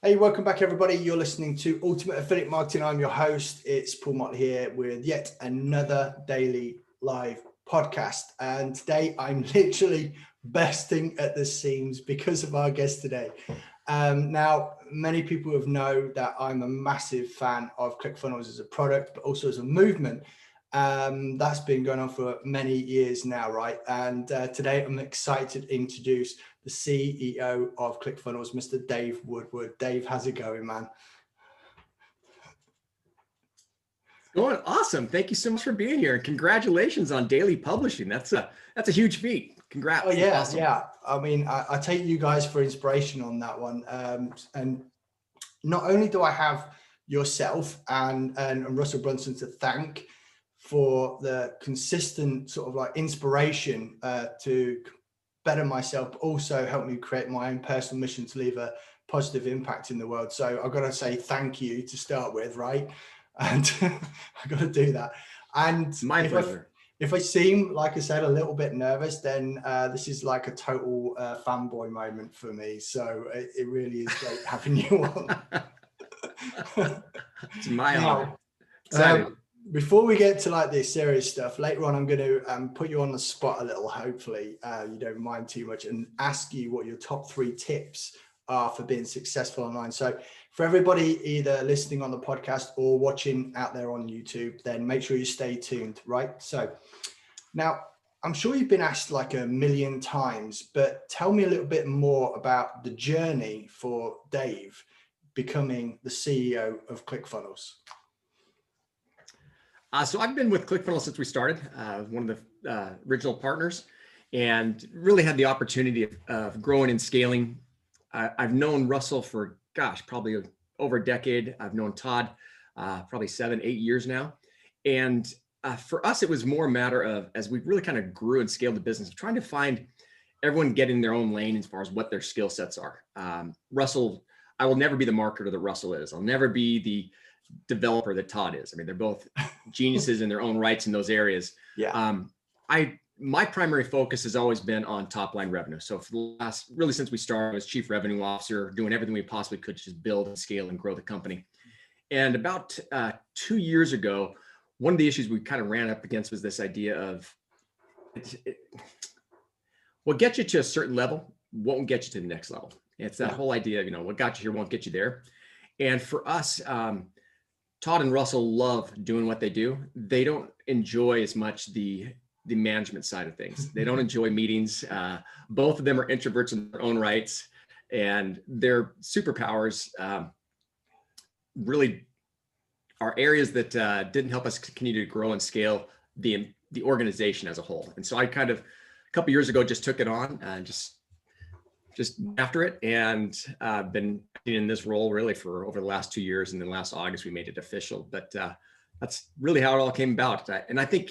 Hey, welcome back, everybody. You're listening to Ultimate Affiliate Marketing. I'm your host. It's Paul Motley here with yet another daily live podcast. And today I'm literally bursting at the seams because of our guest today. Now, many people have known that I'm a massive fan of ClickFunnels as a product, but also as a movement. That's been going on for many years now, right? And today I'm excited to introduce the CEO of ClickFunnels, Mr. Dave Woodward. Dave, how's it going, man? Going awesome. Thank you so much for being here. And congratulations on daily publishing. That's a huge feat. Congrats. Oh yeah, awesome. yeah. I mean, I take you guys for inspiration on that one. And not only do I have yourself and Russell Brunson to thank for the consistent sort of like inspiration to better myself, but also help me create my own personal mission to leave a positive impact in the world. So I've got to say thank you to start with, right? And I've got to do that. And my pleasure. If I seem, like I said, a little bit nervous, then this is like a total fanboy moment for me. So it really is great having you on. It's my honor. So before we get to like this serious stuff, later on, I'm going to put you on the spot a little, hopefully you don't mind too much, and ask you what your top 3 tips are for being successful online. So for everybody either listening on the podcast or watching out there on YouTube, then make sure you stay tuned, right? So now I'm sure you've been asked like a million times, but tell me a little bit more about the journey for Dave becoming the CEO of ClickFunnels. So I've been with ClickFunnels since we started, one of the original partners, and really had the opportunity of growing and scaling. I've known Russell for, probably over a decade. I've known Todd probably 7-8 years now. And for us, it was more a matter of, as we really kind of grew and scaled the business, trying to find everyone getting their own lane as far as what their skill sets are. Russell, I will never be the marketer that Russell is. I'll never be the developer that Todd is. I mean, they're both geniuses in their own rights in those areas. Yeah. My primary focus has always been on top line revenue. So for the last, really since we started, I was chief revenue officer, doing everything we possibly could to just build and scale and grow the company. And about 2 years ago, one of the issues we kind of ran up against was this idea of what gets you to a certain level won't get you to the next level. It's that whole idea of, what got you here won't get you there. And for us, Todd and Russell love doing what they do. They don't enjoy as much the management side of things. They don't enjoy meetings. Both of them are introverts in their own rights, and their superpowers really are areas that didn't help us continue to grow and scale the organization as a whole. And so I kind of, a couple of years ago, just took it on and just after it, and been in this role really for over the last 2 years. And then last August, we made it official. But that's really how it all came about. And I think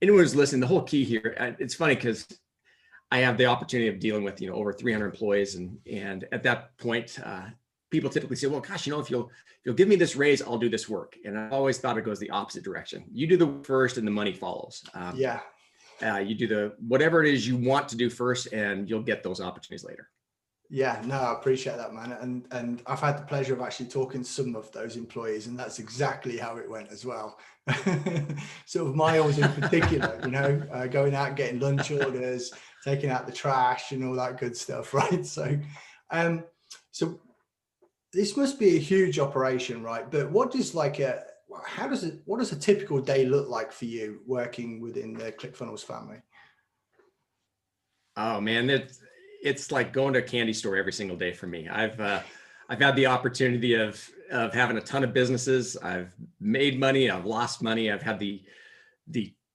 anyone who's listening, the whole key here, it's funny because I have the opportunity of dealing with, over 300 employees. And at that point, people typically say, well, gosh, if you'll give me this raise, I'll do this work. And I always thought it goes the opposite direction. You do the work first and the money follows. You do whatever it is you want to do first, and you'll get those opportunities later. Yeah, no, I appreciate that, man. And I've had the pleasure of actually talking to some of those employees, and that's exactly how it went as well. Sort of Miles in particular, going out and getting lunch orders, taking out the trash and all that good stuff, right? So this must be a huge operation, right? But what does what does a typical day look like for you working within the ClickFunnels family? Oh man, it's like going to a candy store every single day for me. I've had the opportunity of having a ton of businesses. I've made money, I've lost money. I've had the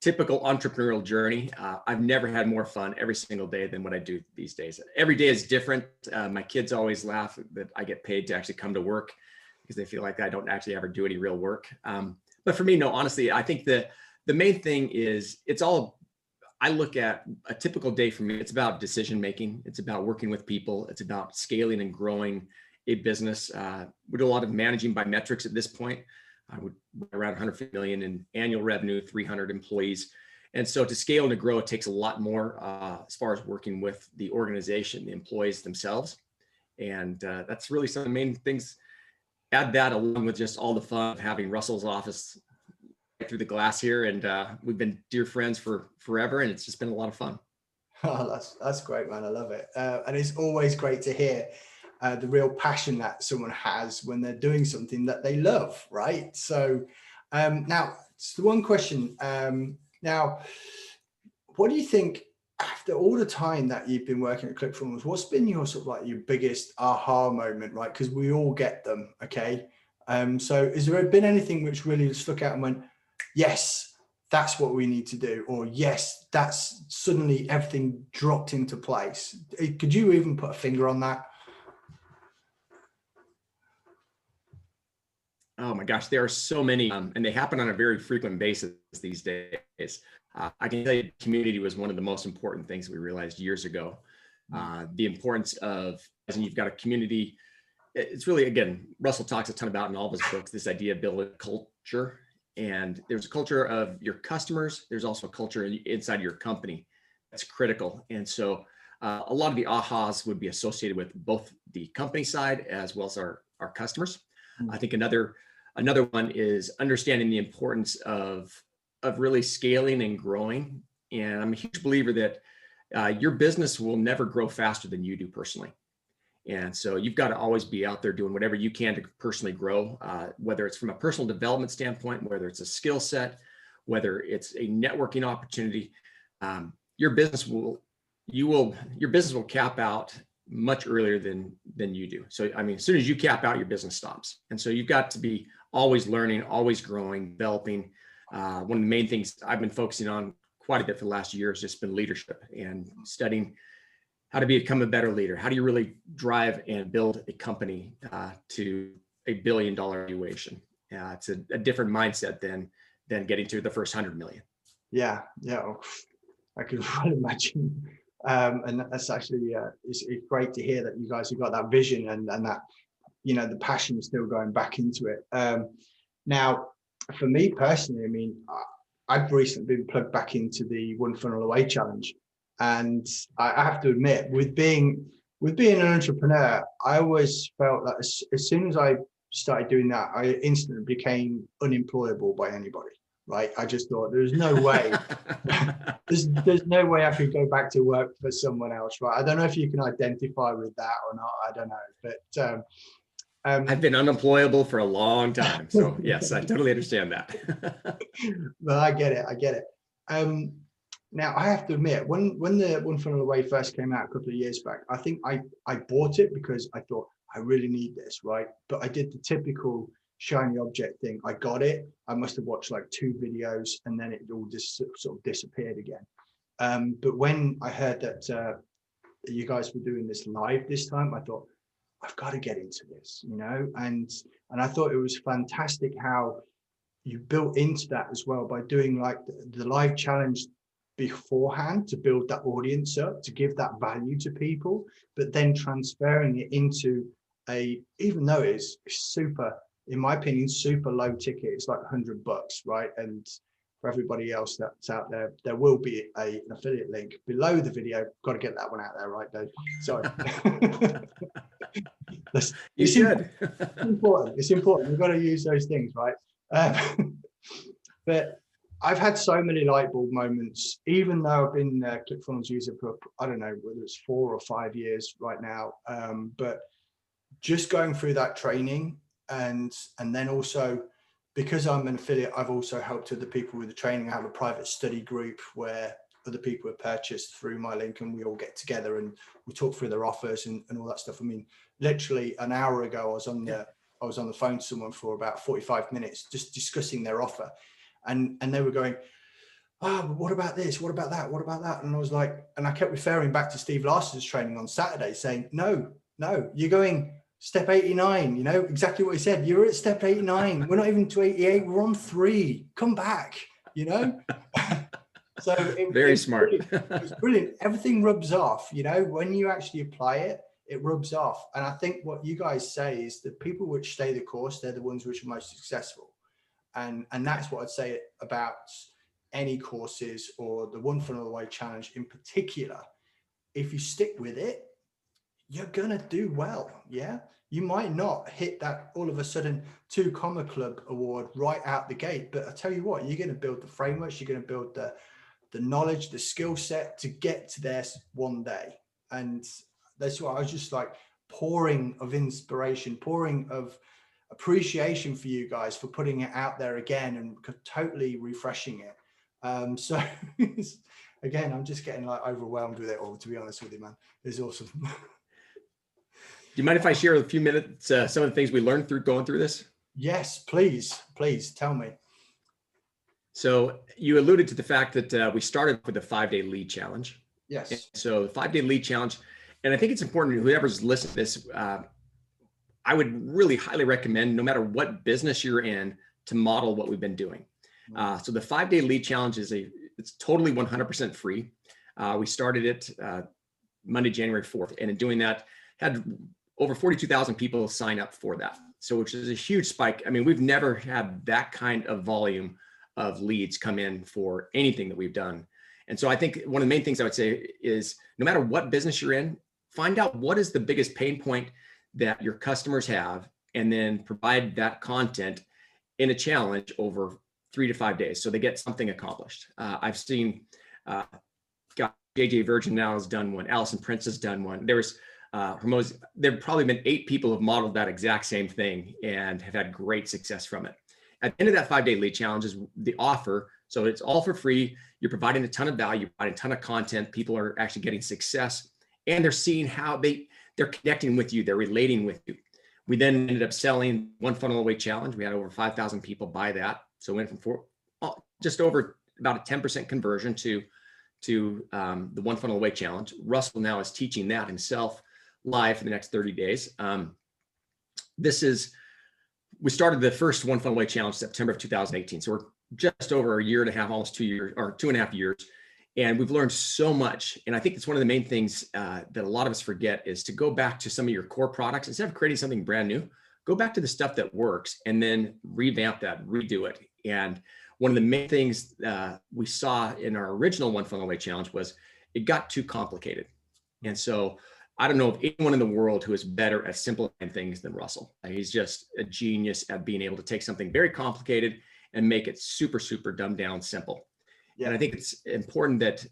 typical entrepreneurial journey. I've never had more fun every single day than what I do these days. Every day is different. My kids always laugh that I get paid to actually come to work because they feel like I don't actually ever do any real work. But for me, no, honestly, I think the main thing is I look at a typical day for me. It's about decision making. It's about working with people. It's about scaling and growing a business. We do a lot of managing by metrics at this point. We're around 150 million in annual revenue, 300 employees. And so to scale and to grow, it takes a lot more as far as working with the organization, the employees themselves. And that's really some of the main things. Add that along with just all the fun of having Russell's office right through the glass here. And we've been dear friends for forever, and it's just been a lot of fun. Oh, that's great, man. I love it. And it's always great to hear the real passion that someone has when they're doing something that they love, right? So now, it's the one question. Now, what do you think, after all the time that you've been working at ClickFunnels, what's been your sort of like your biggest aha moment, right? Because we all get them, okay? So has there been anything which really stuck out and went, yes, that's what we need to do, or yes, that's suddenly everything dropped into place? Could you even put a finger on that? Oh my gosh, there are so many, and they happen on a very frequent basis these days. I can tell you community was one of the most important things we realized years ago. The importance of, as you've got a community, it's really, again, Russell talks a ton about in all of his books, this idea of building culture. And there's a culture of your customers. There's also a culture inside your company that's critical. And so a lot of the ahas would be associated with both the company side as well as our customers. I think another one is understanding the importance of really scaling and growing. And I'm a huge believer that your business will never grow faster than you do personally. And so you've got to always be out there doing whatever you can to personally grow, whether it's from a personal development standpoint, whether it's a skill set, whether it's a networking opportunity. Your business will cap out much earlier than you do. So, I mean, as soon as you cap out, your business stops. And so you've got to be always learning, always growing, developing. One of the main things I've been focusing on quite a bit for the last year has just been leadership and studying how to become a better leader. How do you really drive and build a company to $1 billion valuation? It's a different mindset than getting to the first 100 million. Yeah. I can imagine. And that's actually, it's great to hear that you guys have got that vision and that, the passion is still going back into it. Now, for me personally, I mean, I've recently been plugged back into the One Funnel Away Challenge. And I have to admit, with being an entrepreneur, I always felt that as soon as I started doing that, I instantly became unemployable by anybody. Right? I just thought there's no way, there's no way I could go back to work for someone else. Right? I don't know if you can identify with that or not. I don't know, but I've been unemployable for a long time, so yes, I totally understand that. Well, I get it. Now I have to admit, when the One Funnel Away first came out a couple of years back, I think I bought it because I thought I really need this, right? But I did the typical shiny object thing. I got it. I must have watched like 2 videos, and then it all just sort of disappeared again. But when I heard that you guys were doing this live this time, I thought I've got to get into this, and I thought it was fantastic how you built into that as well by doing like the live challenge beforehand to build that audience up, to give that value to people, but then transferring it into even though it's super, in my opinion, super low ticket, it's like $100, right? And for everybody else that's out there, there will be an affiliate link below the video. Got to get that one out there, right, Dave? Sorry. You should. It's important. We've got to use those things, right? But I've had so many light bulb moments, even though I've been a ClickFunnels user for, I don't know, whether it's 4 or 5 years right now. But just going through that training and then also, because I'm an affiliate, I've also helped other people with the training. I have a private study group where other people have purchased through my link, and we all get together and we talk through their offers and all that stuff. I mean, literally an hour ago, I was on the phone to someone for about 45 minutes, just discussing their offer. And they were going, oh, but what about this? What about that? What about that? And I was like, and I kept referring back to Steve Larson's training on Saturday saying, no, you're going step 89, exactly what he said. You're at step 89. We're not even to 88. We're on 3. Come back, So Very smart. It was brilliant. Everything rubs off, when you actually apply it, it rubs off. And I think what you guys say is the people which stay the course, they're the ones which are most successful. And that's what I'd say about any courses or the One Funnel Away Challenge in particular. If you stick with it, you're going to do well. Yeah. You might not hit that all of a sudden 2 Comma Club award right out the gate, but I tell you what, you're going to build the frameworks, you're going to build the knowledge, the skill set to get to there one day. And that's why I was just like pouring of inspiration, pouring of appreciation for you guys for putting it out there again and totally refreshing it. So again, I'm just getting like overwhelmed with it all, to be honest with you, man. It's awesome. Do you mind if I share a few minutes, some of the things we learned through going through this? Yes, please tell me. So you alluded to the fact that we started with a 5-day lead challenge. Yes. And so the 5-day lead challenge, and I think it's important, whoever's listening to this, I would really highly recommend, no matter what business you're in, to model what we've been doing. So the 5-day lead challenge it's totally 100% free. We started it Monday, January 4th. And in doing that, had over 42,000 people sign up for that. So which is a huge spike. I mean, we've never had that kind of volume of leads come in for anything that we've done. And so I think one of the main things I would say is, no matter what business you're in, find out what is the biggest pain point that your customers have, and then provide that content in a challenge over 3 to 5 days, so they get something accomplished. I've seen, JJ Virgin now has done one. Allison Prince has done one. There've probably been 8 people who have modeled that exact same thing and have had great success from it. At the end of that 5-day lead challenge is the offer. So it's all for free. You're providing a ton of value, you're providing a ton of content. People are actually getting success, and they're seeing how they're connecting with you. They're relating with you. We then ended up selling One Funnel Away Challenge. We had over 5,000 people buy that. So it went from just over about a 10% conversion to the One Funnel Away Challenge. Russell now is teaching that himself live for the next 30 days. We started the first One Funnel Away Challenge September of 2018. So we're just over a year and a half, almost 2 years, or 2.5 years. And we've learned so much. And I think it's one of the main things that a lot of us forget is to go back to some of your core products. Instead of creating something brand new, go back to the stuff that works and then revamp that, redo it. And one of the main things we saw in our original One Funnel Away Challenge was it got too complicated. And so I don't know of anyone in the world who is better at simplifying things than Russell. He's just a genius at being able to take something very complicated and make it super, super dumbed down simple. Yeah. And I think it's important that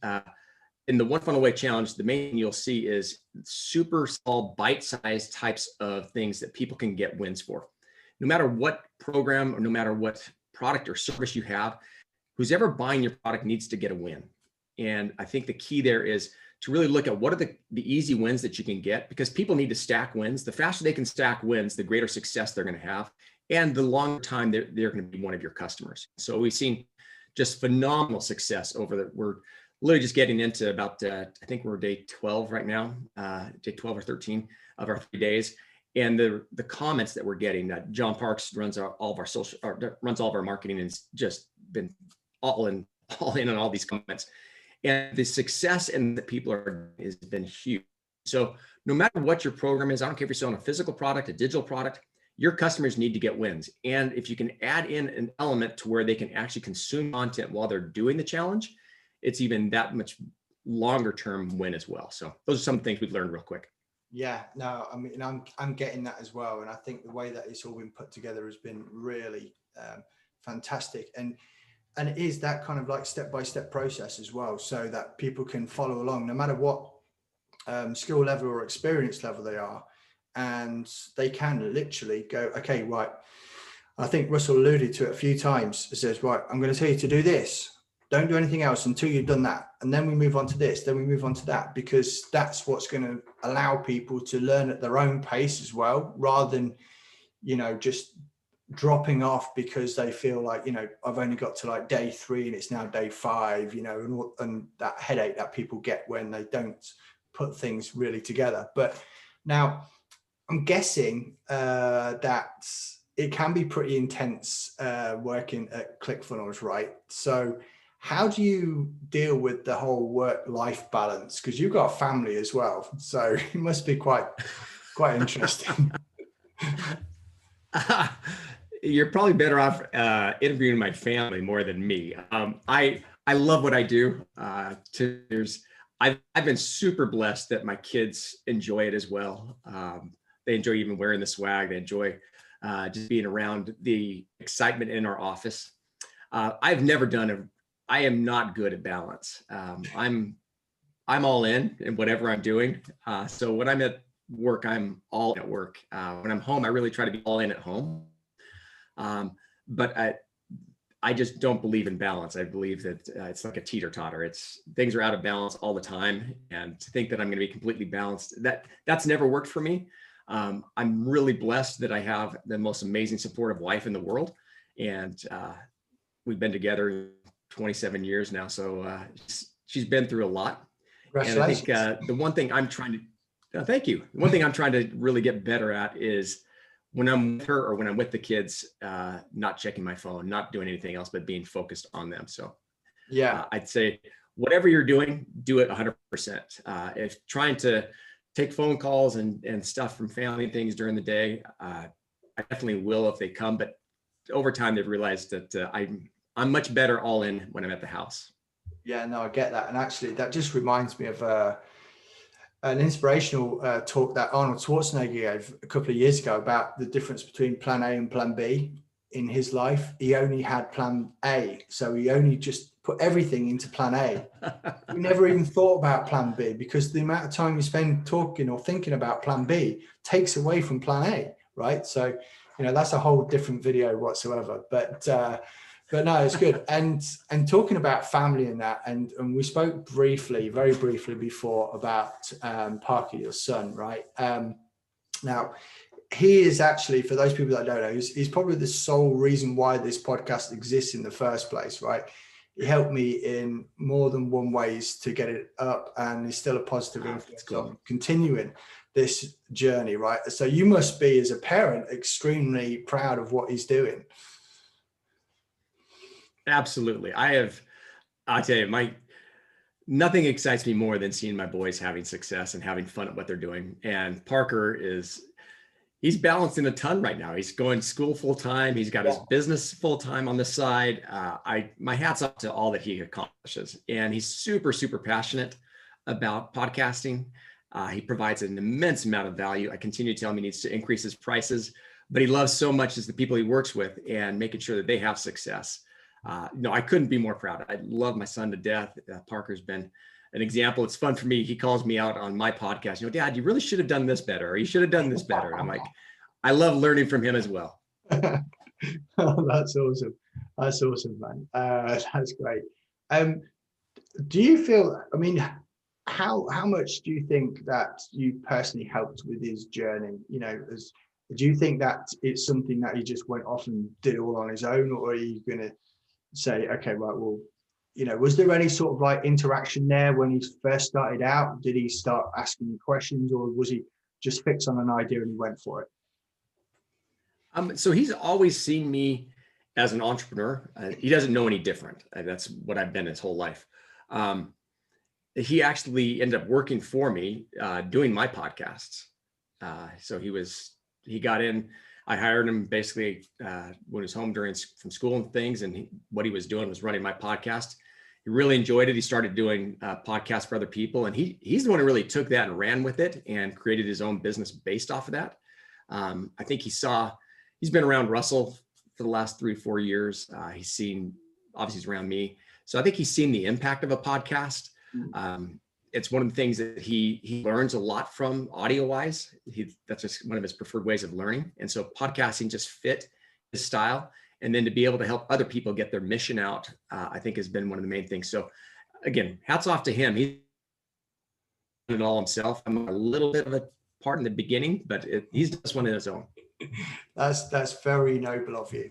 in the One Funnel Away Challenge, the main thing you'll see is super small, bite-sized types of things that people can get wins for. No matter what program or no matter what product or service you have, who's ever buying your product needs to get a win. And I think the key there is to really look at what are the easy wins that you can get, because people need to stack wins. The faster they can stack wins, the greater success they're going to have. And the longer time they're going to be one of your customers. So we've seen just phenomenal success we're literally just getting into about, I think we're day 12 right now, day 12 or 13 of our 3 days. And the comments that we're getting, John Parks runs all of our marketing, and it's just been all in on all these comments. And the success and the people has been huge. So no matter what your program is, I don't care if you're selling a physical product, a digital product, your customers need to get wins. And if you can add in an element to where they can actually consume content while they're doing the challenge, it's even that much longer term win as well. So those are some things we've learned real quick. Yeah, no, I mean, I'm getting that as well. And I think the way that it's all been put together has been really fantastic. And it is that kind of like step-by-step process as well, so that people can follow along no matter what skill level or experience level they are. And they can literally go, okay, right. I think Russell alluded to it a few times. It says, right, I'm going to tell you to do this. Don't do anything else until you've done that. And then we move on to this, then we move on to that, because that's what's going to allow people to learn at their own pace as well, rather than, just dropping off because they feel like, I've only got to like day 3 and it's now day 5, and that headache that people get when they don't put things really together. But now, I'm guessing that it can be pretty intense working at ClickFunnels, right? So how do you deal with the whole work-life balance? Because you've got a family as well. So it must be quite interesting. You're probably better off interviewing my family more than me. I love what I do. I've been super blessed that my kids enjoy it as well. They enjoy even wearing the swag. They enjoy just being around the excitement in our office. I've never I am not good at balance. I'm all in whatever I'm doing. So when I'm at work, I'm all at work. When I'm home, I really try to be all in at home. But I just don't believe in balance. I believe that it's like a teeter-totter. Things are out of balance all the time, and to think that I'm going to be completely balanced, that's never worked for me. I'm really blessed that I have the most amazing supportive wife in the world, and we've been together 27 years now. So she's been through a lot. And I think the one thing I'm trying to, thank you. The one thing I'm trying to really get better at is when I'm with her or when I'm with the kids, not checking my phone, not doing anything else, but being focused on them. So yeah, I'd say whatever you're doing, do it 100%. If trying to take phone calls and stuff from family and things during the day, I definitely will if they come, but over time they've realized that I'm much better all in when I'm at the house. Yeah, no, I get that. And actually that just reminds me of an inspirational talk that Arnold Schwarzenegger gave a couple of years ago about the difference between plan A and plan B in his life. He only had plan A. So he only just put everything into plan A. We never even thought about plan B because the amount of time you spend talking or thinking about plan B takes away from plan A, right? So, that's a whole different video whatsoever. But no, it's good. And talking about family and that, and we spoke very briefly before about Parker, your son, right? Now, he is actually, for those people that don't know, he's probably the sole reason why this podcast exists in the first place, right? He helped me in more than one ways to get it up, and he's still a positive influence on continuing this journey, right? So you must be, as a parent, extremely proud of what he's doing. Absolutely. I'll tell you, nothing excites me more than seeing my boys having success and having fun at what they're doing. And Parker he's balancing a ton right now. He's going to school full time. He's got his business full time on the side. My hat's off to all that he accomplishes. And he's super, super passionate about podcasting. He provides an immense amount of value. I continue to tell him he needs to increase his prices, but he loves so much is the people he works with and making sure that they have success. I couldn't be more proud. I love my son to death. Parker's been an example. It's fun for me. He calls me out on my podcast. Dad, you really should have done this better, or you should have done this better. And I'm like, I love learning from him as well. Oh, that's awesome. That's awesome, man. That's great. Do you feel, how much do you think that you personally helped with his journey? Do you think that it's something that he just went off and did all on his own, or are you going to say, okay, right, well, was there any sort of like interaction there when he first started out? Did he start asking you questions, or was he just fixed on an idea and he went for it? So he's always seen me as an entrepreneur. He doesn't know any different. That's what I've been his whole life. He actually ended up working for me, doing my podcasts. So he got in. I hired him basically when he was home from school and things, and what he was doing was running my podcast. He really enjoyed it. He started doing podcasts for other people, and he's the one who really took that and ran with it and created his own business based off of that. I think he's been around Russell for the last 3-4 years. Obviously he's around me. So I think he's seen the impact of a podcast. It's one of the things that he learns a lot from audio wise. That's just one of his preferred ways of learning. And so podcasting just fit his style. And then to be able to help other people get their mission out, I think has been one of the main things. So again, hats off to him. He's done it all himself. I'm a little bit of a part in the beginning, but he's just one of his own. That's very noble of you.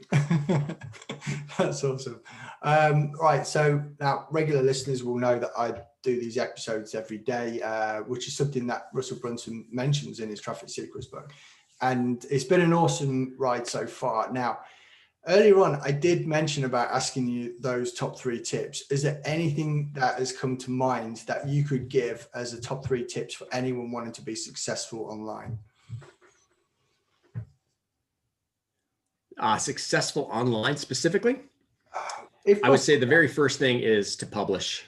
That's awesome. Right. So now regular listeners will know that I do these episodes every day, which is something that Russell Brunson mentions in his Traffic Secrets book. And it's been an awesome ride so far. Now, earlier on, I did mention about asking you those top 3 tips. Is there anything that has come to mind that you could give as a top 3 tips for anyone wanting to be successful online? Successful online specifically? I would say the very first thing is to publish.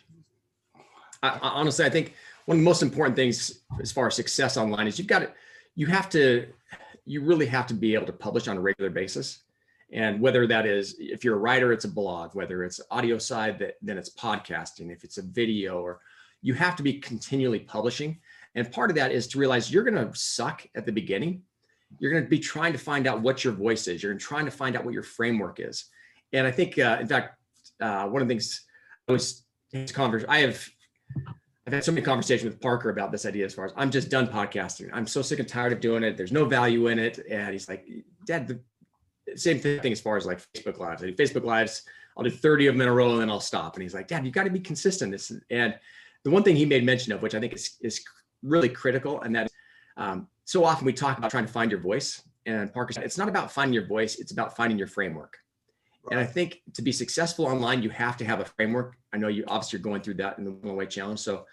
Honestly, I think one of the most important things as far as success online is you really have to be able to publish on a regular basis. And whether that is, if you're a writer, it's a blog, whether it's audio side, then it's podcasting, if it's a video, or you have to be continually publishing. And part of that is to realize you're going to suck at the beginning. You're going to be trying to find out what your voice is. You're trying to find out what your framework is. And I think, in fact, one of the things I've had so many conversations with Parker about this idea as far as I'm just done podcasting. I'm so sick and tired of doing it. There's no value in it. And he's like, Dad, the same thing as far as like Facebook Lives. I do Facebook Lives, I'll do 30 of them in a row and then I'll stop. And he's like, Dad, you got to be consistent. And the one thing he made mention of, which I think is really critical, and that so often we talk about trying to find your voice. And Parker said, it's not about finding your voice, it's about finding your framework. Right. And I think to be successful online, you have to have a framework. I know you're going through that in the Away Challenge. So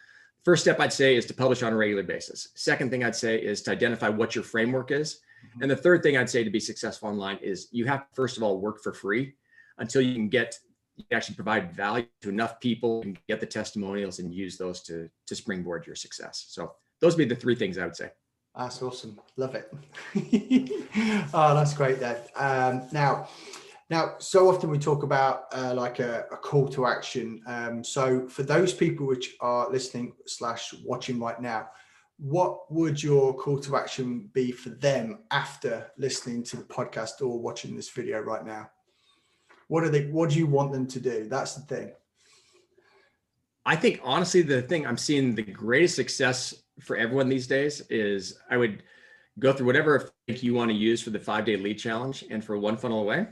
first step I'd say is to publish on a regular basis. Second thing I'd say is to identify what your framework is. And the third thing I'd say to be successful online is you have to, first of all, work for free until you can actually provide value to enough people and get the testimonials and use those to springboard your success. So those would be the three things I would say. That's awesome. Love it. Oh, that's great, Dave. Now, so often we talk about like a call to action. So for those people which are listening / watching right now, what would your call to action be for them after listening to the podcast or watching this video right now? What do you want them to do? That's the thing. I think honestly, the thing I'm seeing the greatest success for everyone these days is I would go through whatever you want to use for the 5-day lead challenge and for One Funnel Away.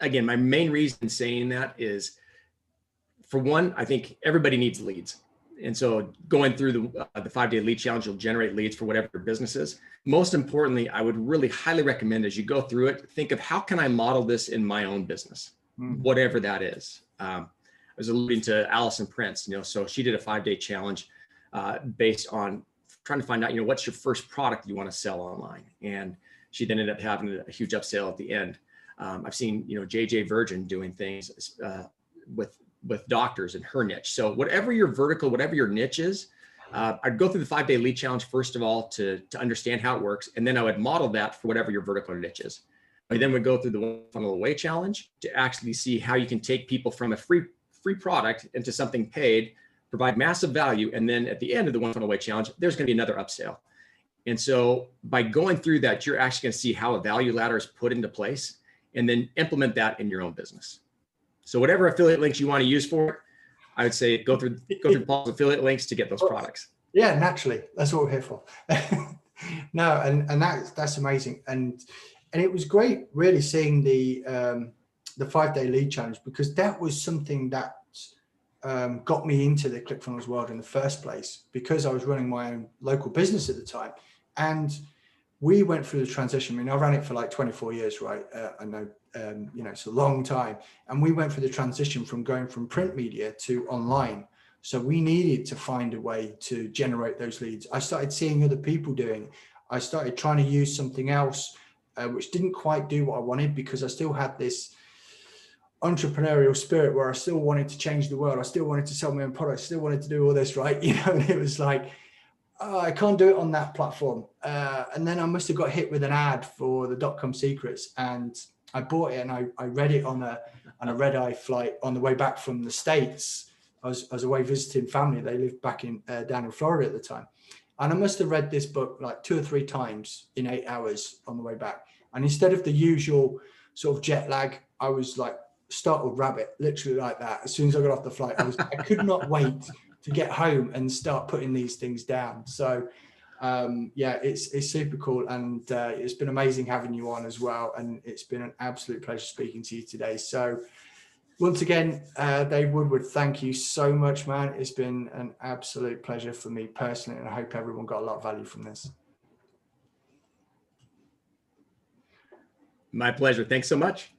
Again, my main reason saying that is, for one, I think everybody needs leads. And so going through the 5-day lead challenge, you'll generate leads for whatever your business is. Most importantly, I would really highly recommend as you go through it, think of how can I model this in my own business, whatever that is. I was alluding to Allison Prince, so she did a 5-day challenge based on trying to find out, what's your first product you want to sell online. And she then ended up having a huge upsell at the end. I've seen, JJ Virgin doing things with doctors in her niche. So whatever your vertical, whatever your niche is, I'd go through the 5-day lead challenge, first of all, to understand how it works. And then I would model that for whatever your vertical or niche is. I then would go through the One Funnel Away challenge to actually see how you can take people from a free product into something paid, provide massive value. And then at the end of the One Funnel Away challenge, there's going to be another upsell. And so by going through that, you're actually going to see how a value ladder is put into place and then implement that in your own business. So whatever affiliate links you want to use for it, I would say go through Paul's affiliate links to get those products. Yeah, naturally. That's what we're here for. No, and that's amazing. And it was great really seeing the 5-day lead challenge, because that was something that got me into the ClickFunnels world in the first place, because I was running my own local business at the time. And we went through the transition. I mean, I ran it for like 24 years, right? I know, it's a long time. And we went through the transition from going from print media to online. So we needed to find a way to generate those leads. I started seeing other people doing it. I started trying to use something else, which didn't quite do what I wanted, because I still had this entrepreneurial spirit where I still wanted to change the world. I still wanted to sell my own products, still wanted to do all this, right? And it was like, oh, I can't do it on that platform. And then I must have got hit with an ad for the .com secrets, and I bought it and I read it on a red-eye flight on the way back from the States. I was away visiting family. They lived back down in Florida at the time. And I must have read this book like 2 or 3 times in 8 hours on the way back. And instead of the usual sort of jet lag, I was like startled rabbit, literally like that. As soon as I got off the flight, I could not wait to get home and start putting these things down. So it's super cool. And it's been amazing having you on as well. And it's been an absolute pleasure speaking to you today. So once again, Dave Woodward, thank you so much, man. It's been an absolute pleasure for me personally, and I hope everyone got a lot of value from this. My pleasure. Thanks so much.